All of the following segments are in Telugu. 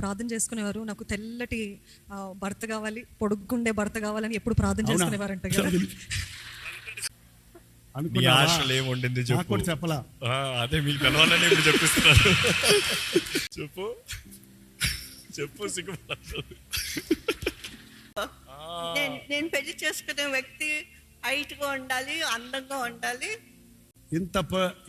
ప్రార్థన చేసుకునేవారు, నాకు తెల్లటి భర్త కావాలి, పొడుగ్గుండే భర్త కావాలని ఎప్పుడు ప్రార్థన చేసుకునేవారంట కదా. మీ ఆశలు ఏముండింది చెప్పు. చెప్పలా అదే మీకు తెలవాలని ఇప్పుడు చెప్పిస్తున్నారు. చెప్పు చెప్పు. నేను పెళ్లి చేసుకునే వ్యక్తి హైట్ గా ఉండాలి, అందంగా ఉండాలి.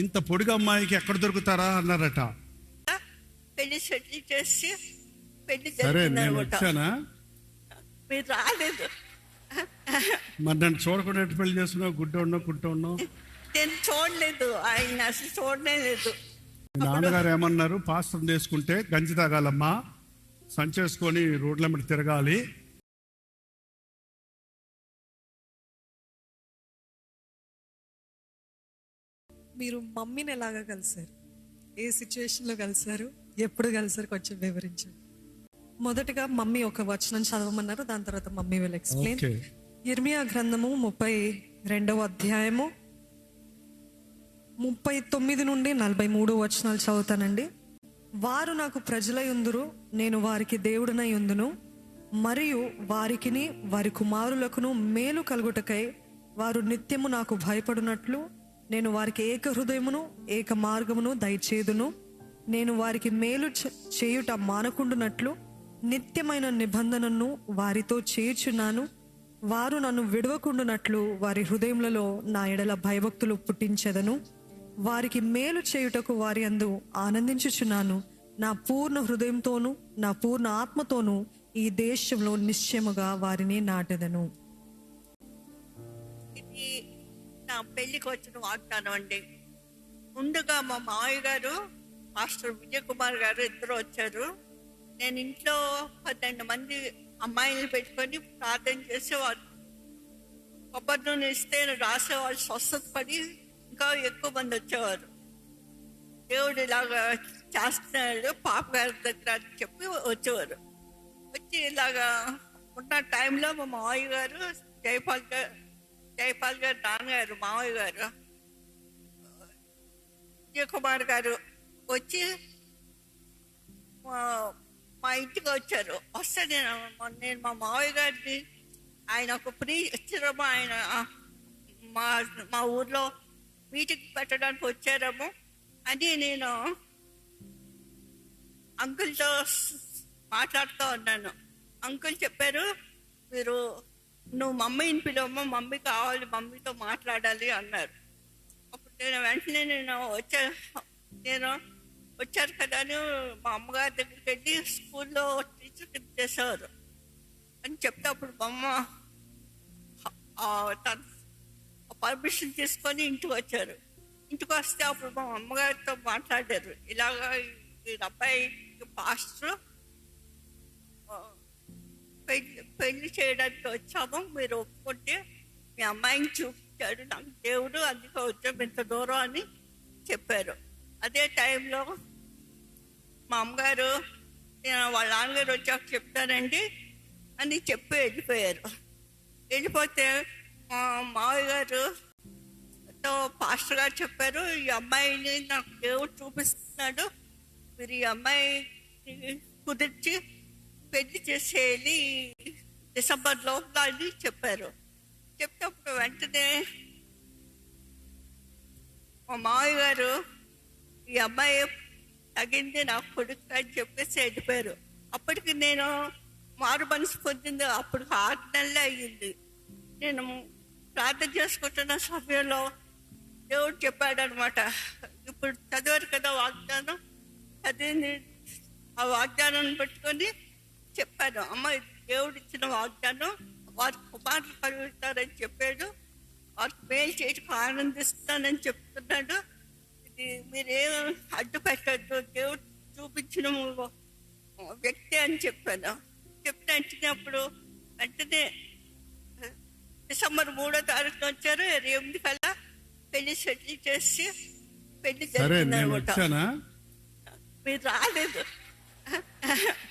ఇంత పొడిగా అమ్మాయికి ఎక్కడ దొరుకుతారా అన్నారట. పెళ్లి సెటిల్ చేసి పెళ్లి సరే నేను వచ్చానా, మీరు రాలేదు. మరి నన్ను చూడకుండా పెళ్లి చేస్తున్నావు, గుడ్డ ఉన్నావు కుంట ఉన్నావు. నేను చూడలేదు, ఆయన అసలు చూడలేదు. నాన్నగారు ఏమన్నారు, పాస్టర్ చేసుకుంటే గంజి తాగాలమ్మా, సంచేసుకొని రోడ్ల మీద తిరగాలి. మీరు మమ్మీని ఎలాగా కలిసారు, ఏ సిచ్యువేషన్లో కలిసారు, ఎప్పుడు కలిసారు, కొంచెం వివరించండి. మొదటగా మమ్మీ ఒక వచనం చదవమన్నారు, దాని తర్వాత మమ్మీ విల్ ఎక్స్ప్లెయిన్. ఇర్మియా గ్రంథము 32వ అధ్యాయము 39 నుండి 43 వచనాలు చదువుతానండి. వారు నాకు ప్రజలై ఉందురు, నేను వారికి దేవుడినై ఉందును, మరియు వారికిని వారి కుమారులకును మేలు కలుగుటకై వారు నిత్యము నాకు భయపడునట్లు నేను వారికి ఏక హృదయమును ఏక మార్గమును దయచేదును. నేను వారికి మేలు చేయుట మానకుండునట్లు నిత్యమైన నిబంధనను వారితో చేయుచున్నాను. వారు నన్ను విడవకుండునట్లు వారి హృదయములలో నా ఎడల భయభక్తులు పుట్టించెదను. వారికి మేలు చేయుటకు వారి అందు ఆనందించుచున్నాను. నా పూర్ణ హృదయంతోనూ నా పూర్ణ ఆత్మతోనూ ఈ దేశంలో నిశ్చయముగా వారిని నాటెదను. ఇది నా పెళ్లికి వచ్చిన వాగ్దానం అండి. ముందుగా మా మావయ్య గారు మాస్టర్ విజయ్ కుమార్ గారు ఇద్దరు వచ్చారు. నేను ఇంట్లో 12 మంది అమ్మాయిలు పెట్టుకొని ప్రార్థన చేసేవారు. కొబ్బరి నూనె ఇస్తే రాసేవాళ్ళు, స్వస్థత పడి ఇంకా ఎక్కువ మంది వచ్చేవారు. దేవుడు ఇలాగా చేస్తున్నాడు పాప గారి దగ్గర అని చెప్పి వచ్చేవారు. వచ్చి ఇలాగా ఉన్న టైంలో మా మావయ్య గారు జయపాల్ గారు నాన్నగారు మావయ్య గారు విజయ్ కుమార్ గారు వచ్చి మా ఇంటికి వచ్చారు. వస్తే నేను మా మావయ్య గారిని ఆయన ఒక ఫ్రీ ఇచ్చారమ్మా, ఆయన మా ఊర్లో మీటింగ్ పెట్టడానికి వచ్చారేమో అని నేను అంకుల్తో మాట్లాడుతూ ఉన్నాను. అంకుల్ చెప్పారు, నువ్వు మమ్మీని పిలవమ్మా, మమ్మీ కావాలి, మమ్మీతో మాట్లాడాలి అన్నారు. అప్పుడు నేను వెంటనే వచ్చారు కదా అని మా అమ్మగారి దగ్గరికి వెళ్ళి స్కూల్లో టీచర్ కింద చేసేవారు అని చెప్తే అప్పుడు మా అమ్మ తను పర్మిషన్ తీసుకొని ఇంటికి వచ్చారు. ఇంటికి వస్తే అప్పుడు మా అమ్మగారితో మాట్లాడారు, ఇలాగా ఈ అబ్బాయి పాస్టర్ పెళ్లి చేయడానికి వచ్చాము, మీరు ఒప్పుకుంటే మీ అమ్మాయిని చూపించాడు నాకు దేవుడు, అందుకే వచ్చాము ఇంత దూరం అని చెప్పారు. అదే టైంలో మా అమ్మగారు వాళ్ళ నాన్నగారు వచ్చాక చెప్తానండి అని చెప్పి వెళ్ళిపోయారు. వెళ్ళిపోతే మా మావయ్య గారుతో పాస్టర్ గారు చెప్పారు, ఈ అమ్మాయిని నాకు దేవుడు చూపిస్తున్నాడు, మీరు ఈ అమ్మాయిని కుదిర్చి పెళ్లి చేసేయాలి డిసెంబర్లో అని చెప్పారు. చెప్తే అప్పుడు వెంటనే మా మావయ్య గారు ఈ అమ్మాయి తగింది నాకు కొడుకు అని చెప్పేసి వెళ్ళిపోయారు. అప్పటికి నేను మారు మనసు పొందింది అప్పుడు 6 నెలలే అయ్యింది. నేను ప్రార్థన చేసుకుంటున్న సమయంలో దేవుడు చెప్పాడు అనమాట, ఇప్పుడు చదివారు కదా వాగ్దానం, చదివింది ఆ వాగ్దానాన్ని పెట్టుకొని చెప్పాను, అమ్మ దేవుడు ఇచ్చిన వాగ్దానం, వారి కుమారులు కలుగుతారని చెప్పాడు, వారికి మేలు చేయటకు ఆనందిస్తానని చెప్తున్నాడు, ఇది మీరేం అడ్డు పెట్టద్దు, దేవుడు చూపించిన వ్యక్తి అని చెప్పాను. చెప్తే అప్పుడు వెంటనే డిసెంబర్ 3వ తారీఖున వచ్చారు. 8 కల్లా పెళ్లి సెటిల్ చేసి పెళ్లి జరిగిందనమాట. మీరు రాలేదు.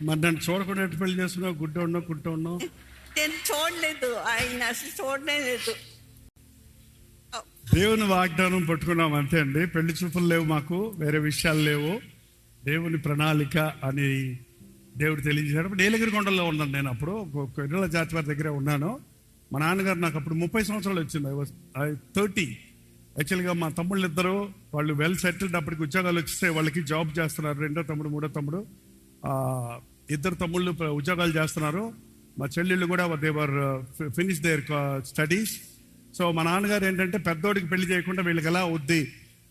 మరి నన్ను చూడకుండా పెళ్లి చేస్తున్నావు, గుడ్డ ఉన్నావు కుంట ఉన్నావు. నేను చూడలేదు, ఆయన అసలు చూడలేదు. దేవుని వాగ్దానం పట్టుకున్నాం అంతే అండి. పెళ్లి చూపులు లేవు, మాకు వేరే విషయాలు లేవు. దేవుని ప్రణాళిక అని దేవుడు తెలియజేశాడు. నీలగిరి కొండల్లో ఉన్నాను నేను అప్పుడు, కొర్రెల జాతి వారి దగ్గర ఉన్నాను. మా నాన్నగారు నాకు అప్పుడు 30 సంవత్సరాలు వచ్చింది. 30. యాక్చువల్గా మా తమ్ముళ్ళు ఇద్దరు వాళ్ళు వెల్ సెటిల్డ్, అప్పటికి ఉద్యోగాలు వచ్చేస్తే వాళ్ళకి జాబ్ చేస్తున్నారు. 2వ తమ్ముడు 3వ తమ్ముడు, ఇద్దరు తమ్ముళ్ళు ఉద్యోగాలు చేస్తున్నారు. మా చెల్లెళ్ళు కూడా దేవర్ ఫినిష్ దేర్ స్టడీస్. సో మా నాన్నగారు ఏంటంటే పెద్దోడికి పెళ్లి చేయకుండా వీళ్ళకి ఎలా వద్ది,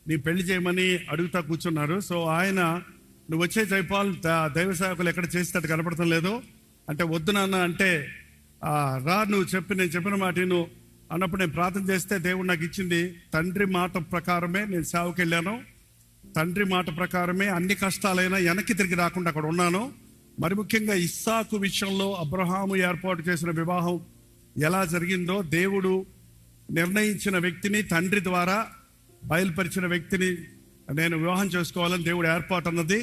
నీ పెళ్లి చేయమని అడుగుతా కూర్చున్నారు. సో ఆయన, నువ్వు వచ్చే జైపాల్ దైవ సేవకులు ఎక్కడ చేసేటట్టు కనపడటం లేదు అంటే, వద్దు నాన్న అంటే, రా నువ్వు నేను చెప్పిన మాట నువ్వు అన్నప్పుడు నేను ప్రార్థన చేస్తే దేవుడు నాకు ఇచ్చింది. తండ్రి మాట ప్రకారమే నేను సేవకి వెళ్ళాను. తండ్రి మాట ప్రకారమే అన్ని కష్టాలైనా వెనక్కి తిరిగి రాకుండా అక్కడ ఉన్నాను. మరి ముఖ్యంగా ఇస్సాకు విషయంలో అబ్రహాము ఏర్పాటు చేసిన వివాహం ఎలా జరిగిందో, దేవుడు నిర్ణయించిన వ్యక్తిని, తండ్రి ద్వారా బయలుపరిచిన వ్యక్తిని నేను వివాహం చేసుకోవాలని దేవుడు ఏర్పాటు అన్నది.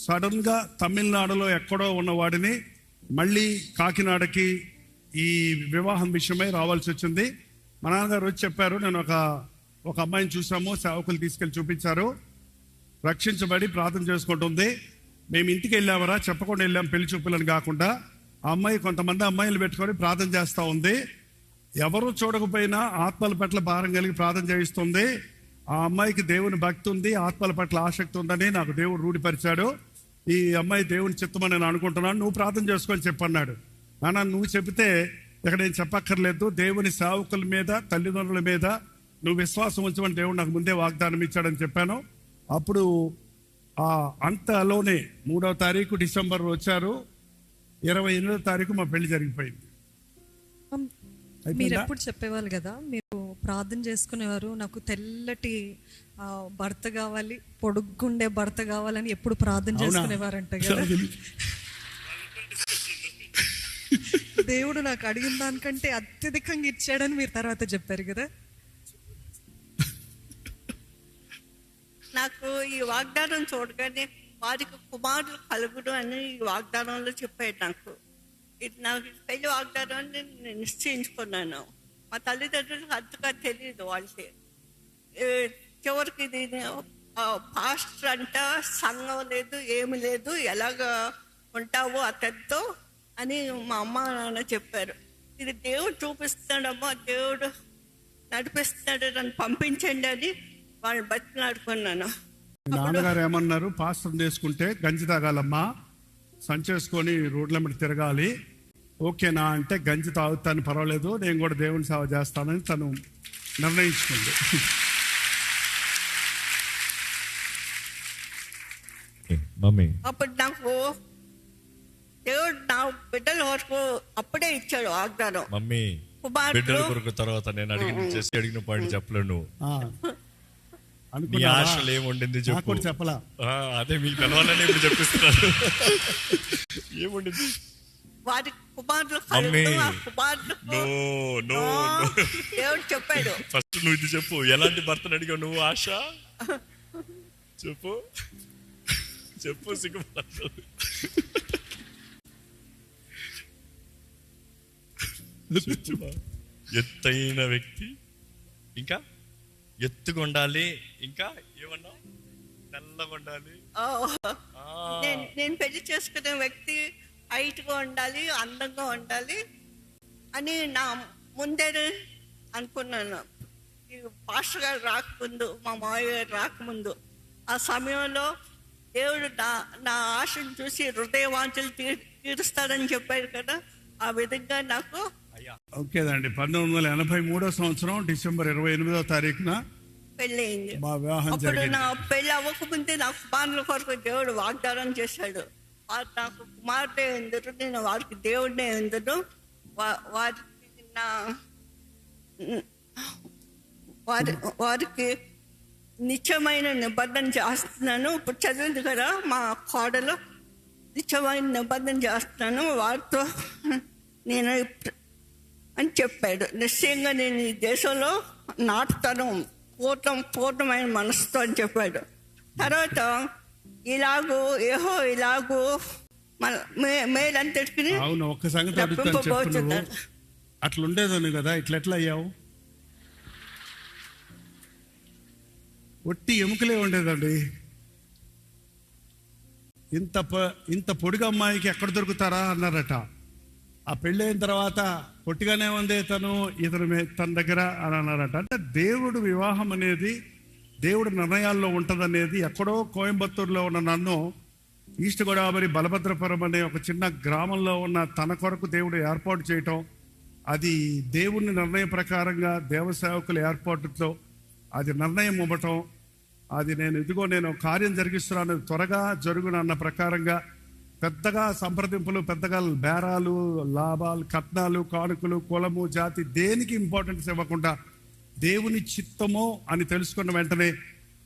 సడన్గా తమిళనాడులో ఎక్కడో ఉన్నవాడిని మళ్ళీ కాకినాడకి ఈ వివాహం విషయమై రావాల్సి వచ్చింది. మా నాన్నగారు వచ్చి చెప్పారు, నేను ఒక అమ్మాయిని చూసాము, సేవకులు తీసుకెళ్ళి చూపించారు, రక్షించబడి ప్రార్థన చేసుకుంటుంది. మేము ఇంటికి వెళ్ళామరా, చెప్పకుండా వెళ్ళాం పెళ్లి చూపులని కాకుండా. ఆ అమ్మాయి కొంతమంది అమ్మాయిలు పెట్టుకొని ప్రార్థన చేస్తూ ఉంది. ఎవరు చూడకపోయినా ఆత్మల పట్ల భారం కలిగి ప్రార్థన చేయిస్తుంది. ఆ అమ్మాయికి దేవుని భక్తి ఉంది, ఆత్మల పట్ల ఆసక్తి ఉందని నాకు దేవుడు రూఢిపరిచాడు. ఈ అమ్మాయి దేవుని చిత్తమని నేను అనుకుంటున్నాను, నువ్వు ప్రార్థన చేసుకొని చెప్పన్నాడు. నాన్న నువ్వు చెబితే ఇక్కడ నేను చెప్పక్కర్లేదు, దేవుని సేవకుల మీద, తల్లిదండ్రుల మీద నువ్వు విశ్వాసం ఉంచమని దేవుడు నాకు ముందే వాగ్దానం ఇచ్చాడని చెప్పాను. అప్పుడు అంతలోనే 3వ తారీఖు డిసెంబర్ వచ్చారు. 28వ తారీఖు మా పెళ్లి జరిగిపోయింది. మీరు ఎప్పుడు చెప్పేవాళ్ళు కదా, మీరు ప్రార్థన చేసుకునేవారు, నాకు తెల్లటి భర్త కావాలి, పొడుగ్గుండే భర్త కావాలని ఎప్పుడు ప్రార్థన చేసుకునేవారంట కదా. దేవుడు నాకు అడిగిన దానికంటే అత్యధికంగా ఇచ్చాడని మీరు తర్వాత చెప్పారు కదా. నాకు ఈ వాగ్దానం చూడగానే వారికి కుమారులు కలుగుడు అని ఈ వాగ్దానంలో చెప్పాడు. నాకు పెళ్లి వాగ్దానం అని నేను నిశ్చయించుకున్నాను. మా తల్లిదండ్రులకు అంతగా తెలియదు వాళ్ళకి. చివరికి ఇది పాస్టర్ అంట, సంఘం లేదు, ఏమి లేదు, ఎలాగ ఉంటావో అతనితో అని మా అమ్మ నాన్న చెప్పారు. ఇది దేవుడు చూపిస్తున్నాడమ్మా, దేవుడు నడిపిస్తున్నాడు, నన్ను పంపించండి అని వాళ్ళు బతిలాడుకున్నాను. నాన్నగారు ఏమన్నారు, పాస్టర్ చేసుకుంటే గంజి తాగాలమ్మా, సంచేసుకొని రోడ్ల మీద తిరగాలి, ఓకేనా అంటే గంజి తాగుతాను పర్వాలేదు, నేను కూడా దేవుని సేవ చేస్తానని తను నిర్ణయించుకుంది. మమ్మీ అప్పుడు నాకు దేవుడు నా బిడ్డల వరకు అప్పుడే ఇచ్చాడు వాగ్దానం. మమ్మీ బిడ్డల కొరకు తర్వాత నేను అడిగిన పాయింట్ చెప్పలేను. నీ ఆశలు ఏముండింది చెప్పు. చెప్పలా, అదే మీకు తెలవాలని ఇప్పుడు చెప్పిస్తున్నారు. ఏముండింది వారి కుమారులు దేవుడు చెప్పాడు. ఫస్ట్ నువ్వు ఇది చెప్పు, ఎలాంటి భర్తను అడిగావు నువ్వు? ఆశ చెప్పు చెప్పు. సిగ్గుపడతావు. ఎత్తైన వ్యక్తి, ఇంకా ఎత్తుగా ఉండాలి, ఇంకా ఏమన్నా నల్లగా ఉండాలి. నేను పెళ్లి చేసుకునే వ్యక్తి హైట్గా ఉండాలి, అందంగా ఉండాలి అని నా ముందే అనుకున్నాను. ఈ పాస్టర్ గారు రాకముందు, మా మావయ్య గారు రాకముందు, ఆ సమయంలో దేవుడు నా ఆశను చూసి హృదయ వాంఛలు తీరుస్తాడని చెప్పాడు కదా. ఆ విధంగా నాకు ఓకేదండి. 1983 సంవత్సరం డిసెంబర్ 28వ తారీఖున పెళ్లి అయింది. మా వివాహం అప్పుడు జరిగింది. నా పెళ్లి అవ్వకముందే నా కుమారుల కొరకు దేవుడు వాగ్దానం చేశాడు. నాకు కుమారుడే ఎందుకు, నేను వారికి దేవుడినే ఎందుకు, వారికి నిత్యమైన నిబంధన చేస్తున్నాను. ఇప్పుడు చదివింది కదా మా కోడలు, నిత్యమైన నిబంధన చేస్తున్నాను వారితో నేను అని చెప్పాడు. నిశ్చయంగా నేను ఈ దేశంలో నాటుతాను పూర్ణమైన మనసుతో అని చెప్పాడు. తర్వాత ఇలాగూ మేలంతటికి అవును, ఒక్క సంగతి అడుగుతాను, అట్లుండేదాన్ని కదా, ఇట్లా అయ్యావు? ఒట్టి ఎముకలే ఉండేదండి. ఇంత పొడిగా అమ్మాయికి ఎక్కడ దొరుకుతారా అన్నారట. ఆ పెళ్ళైన తర్వాత పొట్టిగానే ఉంది తన దగ్గర అని అన్నారట. అంటే దేవుడు వివాహం అనేది దేవుడి నిర్ణయాల్లో ఉంటుందనేది ఎక్కడో కోయంబత్తూరులో ఉన్న నన్ను ఈస్ట్ గోదావరి బలభద్రపురం అనే ఒక చిన్న గ్రామంలో ఉన్న తన కొరకు దేవుడు ఏర్పాటు చేయటం, అది దేవుని నిర్ణయ ప్రకారంగా దేవసేవకుల ఏర్పాటుతో అది నిర్ణయం ఇవ్వటం, అది నేను కార్యం జరిగిస్తున్నాను త్వరగా జరుగును అన్న ప్రకారంగా పెద్దగా సంప్రదింపులు, పెద్దగా బేరాలు, లాభాలు, కట్నాలు, కానుకలు, కులము, జాతి దేనికి ఇంపార్టెన్స్ ఇవ్వకుండా దేవుని చిత్తమో అని తెలుసుకున్న వెంటనే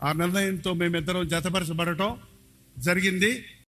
ఆ నిర్ణయంతో మేమిద్దరం జతపరచబడటం జరిగింది.